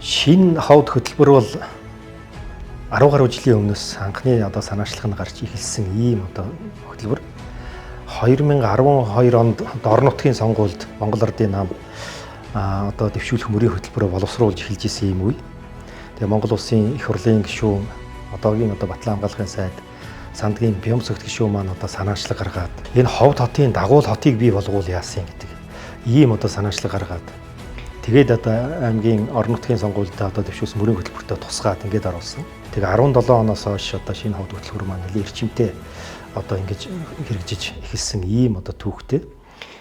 Шинэ ховд хөтөлбөр бол 10 гаруй жилийн өмнөөс анхны санаачлах нь гарч эхэлсэн ийм хөтөлбөр. 2012 онд Орон нутгийн сонгуульд Монгол Ардын нам дэвшүүлэх мөрийн хөтөлбөрөөр боловсруулж эхэлж исэн юм үе. Тэгээ Монгол Улсын их хурлын гишүүн одоогийн Батлан хамгаалахын сайд Сандгийн Бямсөгт гишүүн маань санаачлаг гаргаад энэ ховд хотын дагуул хотыг бий болгуул яасан гэдэг ийм санаачлаг гаргаад тэгээд аймгийн орон нутгийн сонгуульд дэвшүүлсэн мөрийн хөтөлбөртөө тусгаад ингээд оруулсан. Тэгээ 17 оноос хойш шинэ ховд хөтөлбөр маань нэлээд эрчимтэй ингэж хэрэгжиж эхэлсэн ийм түүхтэй.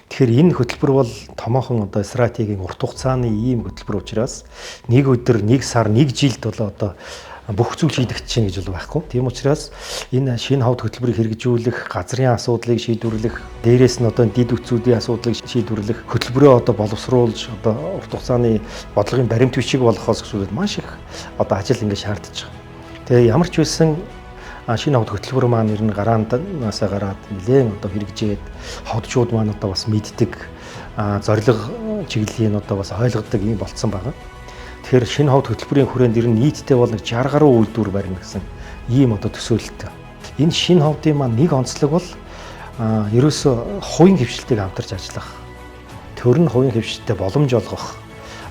Тэгэхээр энэ хөтөлбөр бол томоохон стратегийн урт хугацааны ийм хөтөлбөр учраас нэг өдөр, нэг сар, нэг жилд бол бүх зүйл шийдэгдэж чинь гэж бол байхгүй. Тийм учраас энэ шинэ ховд хөтөлбөрийг хэрэгжүүлэх, газрын асуудлыг шийдвэрлэх, дээрээс нь дид үтсүүдийн асуудлыг шийдвэрлэх, хөтөлбөрөө боловсруулж урт хугацааны бодлогын баримт бичиг болгохоос гэсэн маш их ажил ингэ шаардж байгаа. Тэгээ ямар ч байсан шинэ ховд хөтөлбөр маань ер нь гараанаас гараад нэлээд хэрэгжээд ховдчууд маань бас мэддэг, зорилго чиглэлийн бас ойлгодог юм болцсон байгаа. Тэгэхээр шинэ ховд хөтөлбөрийн хүрээнд ер нь нийтдээ бол 60 гаруй үйлдвэр барина гэсэн ийм төсөөлөлтөй. Энэ шинэ ховдын маань нэг онцлог бол ерөөсөө хувийн хвшилтийг хамтарч ажиллах, төрн хувийн хвшилтэд боломж олгох,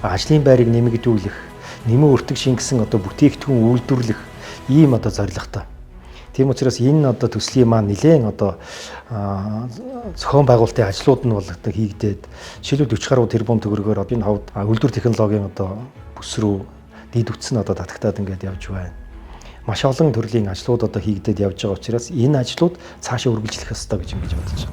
ажлын байрыг нэмэгдүүлэх, нэмэн өртөг шингэсэн бүтээгдэхүүн үйлдвэрлэх ийм зорилготой. Тийм учраас энэ төслийн маань нэлээд зохион байгуулалтын ажлууд нь бол хийгдээд жишээлбэл 40 гаруй тэрбум төгрөгөөр энэ ховд үйлдвэр технологийн бүс рүү дид үтс нь татагтаад ингээд явж байна. Маш олон төрлийн ажлууд хийгдээд явж байгаа учраас энэ ажлууд цаашаа үргэлжлэх ёстой гэж ингэж бодож байна.